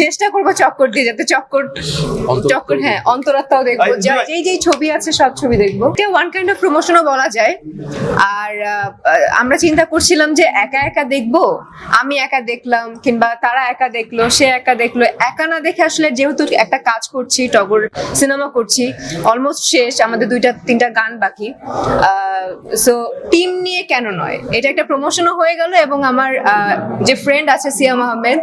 চেষ্টা করবো চক্কর দিয়ে, যাতে চক্কর হ্যাঁ অন্তরাত্মাও দেখবো, যেই ছবি আছে সব ছবি দেখবো। এটা ওয়ান কাইন্ড অফ প্রমোশনও বলা যায়। আর আমরা চিন্তা করছিলাম যে একা একা দেখবো, আমি একা দেখলাম কিংবা তারা একা দেখলো, সে একা দেখলো, একা না দেখে আসলে যেহেতু একটা কাজ করছি, টগর সিনেমা করছি, অলমোস্ট শেষ, আমাদের 2-3টা গান বাকি, সো টিম নিয়ে কেন নয়, এটা একটা প্রমোশনও হয়ে গেল এবং আমার যে ফ্রেন্ড আছে সিয়াম আহমেদ,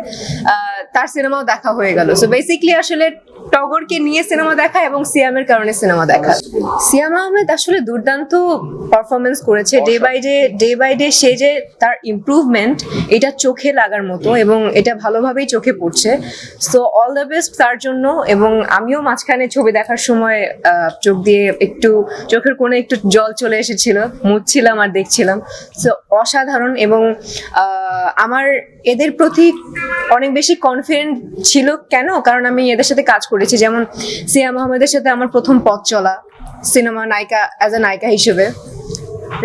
তার সিনেমাও দেখা হয়ে গেল। সো বেসিক্যালি আসলে টগরকে নিয়ে সিনেমা দেখা এবং সিয়ামের কারণে সিনেমা দেখা। সিয়াম আহমেদ আসলে দুর্দান্ত পারফরমেন্স করেছে, ডে বাই ডে সে যে তার ইমপ্রুভমেন্ট, এটা চোখে লাগার মতো এবং এটা ভালোভাবেই চোখে পড়ছে। সো অল দ্য বেস্ট তার জন্য। এবং আমিও মাঝখানে ছবি দেখার সময় চোখ দিয়ে একটু, চোখের কোণে একটু জল চলে এসেছিল, মুছছিলাম আর দেখছিলাম। সো অসাধারণ। এবং আমার এদের প্রতি অনেক বেশি কনফিডেন্ট ছিল। কেন? কারণ আমি এদের সাথে কাজ করেছি, যেমন সিয়াম আহমেদের সাথে আমার প্রথম পথ চলা সিনেমা, নায়িকা, অ্যাজ এ নায়িকা হিসেবে।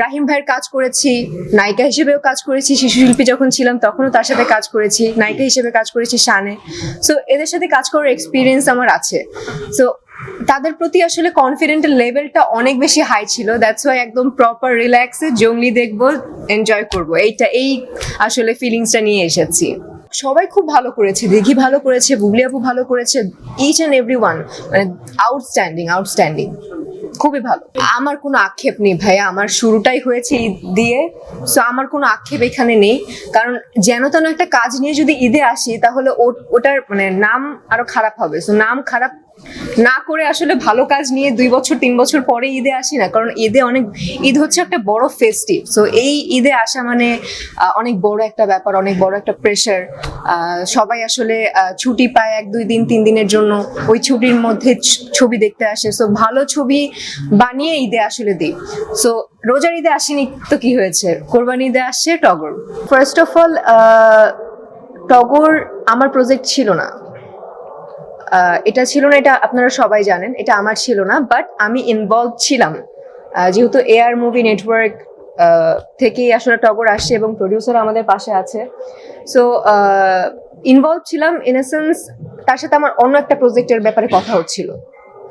রাহিম ভাইয়ের কাজ করেছি, নায়িকা হিসেবেও কাজ করেছি, শিশু শিল্পী যখন ছিলাম তখনও তার সাথে কাজ করেছি, নায়িকা হিসেবে কাজ করেছি শানে। সো এদের সাথে কাজ করার এক্সপিরিয়েন্স আমার আছে। সো তাদের প্রতি আসলে কনফিডেন্টের লেভেলটা অনেক বেশি হাই ছিল। দ্যাটস ওয়াই একদম প্রপার রিল্যাক্সে জঙ্গলি দেখবো, এনজয় করবো, এই আসলে ফিলিংসটা নিয়ে এসেছি। সবাই খুব ভালো করেছে, দিঘি ভালো করেছে, বুবলি আপু ভালো করেছে, ইচ অ্যান্ড এভরিওয়ান মানে আউটস্ট্যান্ডিং, খুবই ভালো। আমার কোনো আক্ষেপ নেই ভাইয়া, আমার শুরুটাই হয়েছে ঈদ দিয়ে, সো আমার কোনো আক্ষেপ এখানে নেই। কারণ যেন তেন একটা কাজ নিয়ে যদি ঈদে আসি তাহলে ওটার মানে নাম আরো খারাপ হবে। সো নাম খারাপ না করে আসলে ভালো কাজ নিয়ে 2-3 বছর পরে ঈদে আসি না, কারণ ঈদ হচ্ছে একটা বড় ফেস্টিভ। সো এই ঈদে আসা মানে অনেক বড় একটা ব্যাপার, অনেক বড় একটা প্রেশার। সবাই আসলে ছুটি পায় 1-2 দিন 3 দিনের জন্য, ওই ছুটির মধ্যে ছবি দেখতে আসে। সো ভালো ছবি বানিয়ে ঈদে আসলে দিই। সো রোজার ঈদে আসেনি তো কি হয়েছে, কোরবানি ঈদে আসছে টগর। ফার্স্ট অফ অল টগর আমার প্রজেক্ট ছিল না, এটা আপনারা সবাই জানেন, এটা আমার ছিল না। বাট আমি ইনভলভ ছিলাম, যেহেতু এআর মুভি নেটওয়ার্ক থেকেই আসলে টগর আসছে এবং প্রডিউসার আমাদের পাশে আছে। সো ইনভলভ ছিলাম ইন এ সেন্স, তার সাথে আমার অন্য একটা প্রজেক্টের ব্যাপারে কথা হচ্ছিল।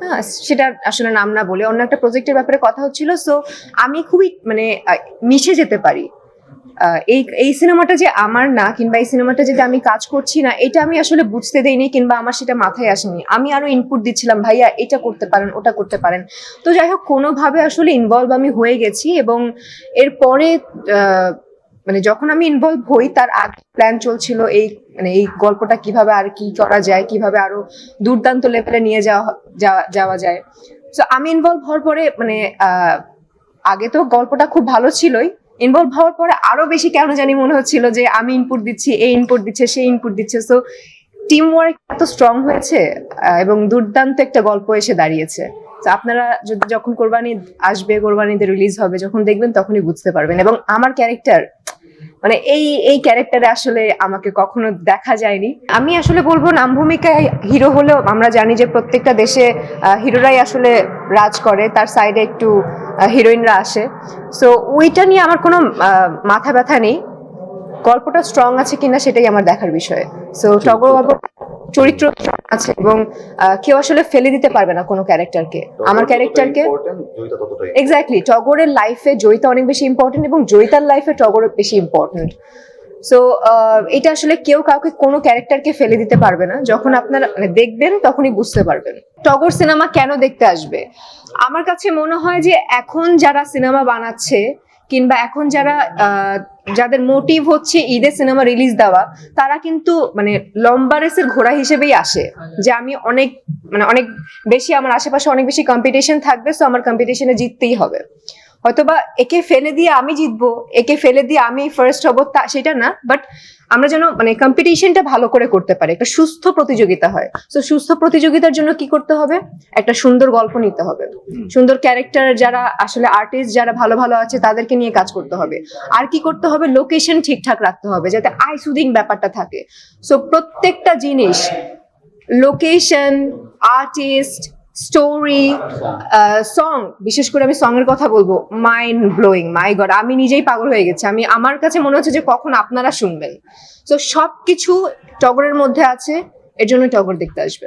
হ্যাঁ, সেটা আসলে নাম না বলে অন্য একটা প্রজেক্টের ব্যাপারে কথা হচ্ছিল। সো আমি খুবই মানে মিশে যেতে পারি। এই সিনেমাটা যে আমার না, কিংবা এই সিনেমাটা যদি আমি কাজ করছি না, এটা আমি আসলে বুঝতে দেইনি কিংবা আমার সেটা মাথায় আসেনি। আমি আরো ইনপুট দিচ্ছিলাম, ভাইয়া এটা করতে পারেন, ওটা করতে পারেন। তো যাই হোক, কোনোভাবে আসলে ইনভলভ আমি হয়ে গেছি। এবং এরপরে মানে যখন আমি ইনভলভ হই তার আগে প্ল্যান চলছিল এই গল্পটা কিভাবে আর কি করা যায়, কিভাবে আরো দুর্দান্ত লেভেলে নিয়ে যাওয়া যায়। তো আমি ইনভলভ হওয়ার পরে মানে আগে তো গল্পটা খুব ভালো ছিলই, ইনভলভ হওয়ার পরে আরো বেশি কেন জানি মনে হচ্ছিল যে আমি ইনপুট দিচ্ছি, এই ইনপুট দিচ্ছে, সেই ইনপুট দিচ্ছে। সো টিম ওয়ার্ক এত স্ট্রং হয়েছে এবং দুর্দান্ত একটা গল্প এসে দাঁড়িয়েছে। আপনারা যখন কোরবানি আসবে, কোরবানিতে রিলিজ হবে, যখন দেখবেন তখনই বুঝতে পারবেন। এবং আমার ক্যারেক্টার মানে এই ক্যারেক্টারে আসলে আমাকে কখনো দেখা যায়নি। আমি আসলে বলবো, নাম ভূমিকায় হিরো হলেও আমরা জানি যে প্রত্যেকটা দেশে হিরোরাই আসলে রাজ করে, তার সাইডে একটু হিরোইনরা আসে। সো ওইটা নিয়ে আমার কোনো মাথা ব্যথা নেই, গল্পটা স্ট্রং আছে কিনা সেটাই আমার দেখার বিষয়। সো টগর গল্প চরিত্র আছে এবং কেউ আসলে ফেলে দিতে পারবে না কোনো ক্যারেক্টারকে, আমার ক্যারেক্টারকে। এক্স্যাক্টলি, টগরের লাইফে জয়িতা অনেক বেশি ইম্পর্টেন্ট এবং জয়িতার লাইফে টগর বেশি ইম্পর্টেন্ট। সো এটা আসলে কেউ কাউকে কোনো ক্যারেক্টারকে ফেলে দিতে পারবে না। যখন আপনারা দেখবেন তখনই বুঝতে পারবেন। টগর সিনেমা কেন দেখতে আসবে? আমার কাছে মনে হয় যে এখন যারা সিনেমা বানাচ্ছে কিংবা এখন যাদের মোটিভ হচ্ছে ঈদে সিনেমা রিলিজ দেওয়া, তারা কিন্তু মানে লম্বা রেসের ঘোড়া হিসেবেই আসে, যে আমি অনেক বেশি, আমার আশেপাশে অনেক বেশি কম্পিটিশন থাকবে, সো আমার কম্পিটিশনে জিততেই হবে। হয়তোবা একে ফেলে দিয়ে আমি জিতবো, একে ফেলে দিয়ে আমি ফার্স্ট হবো, সেটা না। বাট আমরা যেন মানে কম্পিটিশনটা ভালো করে করতে পারি, একটা সুস্থ প্রতিযোগিতা হয়। তো সুস্থ প্রতিযোগিতার জন্য কি করতে হবে? একটা সুন্দর গল্প নিতে হবে, সুন্দর ক্যারেক্টার, যারা আসলে আর্টিস্ট যারা ভালো ভালো আছে তাদেরকে নিয়ে কাজ করতে হবে। আর কি করতে হবে? লোকেশন ঠিকঠাক রাখতে হবে যাতে আই সুদিং ব্যাপারটা থাকে। সো প্রত্যেকটা জিনিস, লোকেশন, আর্টিস্ট, স্টোরি, সং, বিশেষ করে আমি সং এর কথা বলবো, মাইন্ড ব্লোয়িং, মাই গড, আমি নিজেই পাগল হয়ে গেছি। আমার কাছে মনে হচ্ছে যে কখন আপনারা শুনবেন। তো সবকিছু টগরের মধ্যে আছে এর জন্য টগর দেখতে আসবে।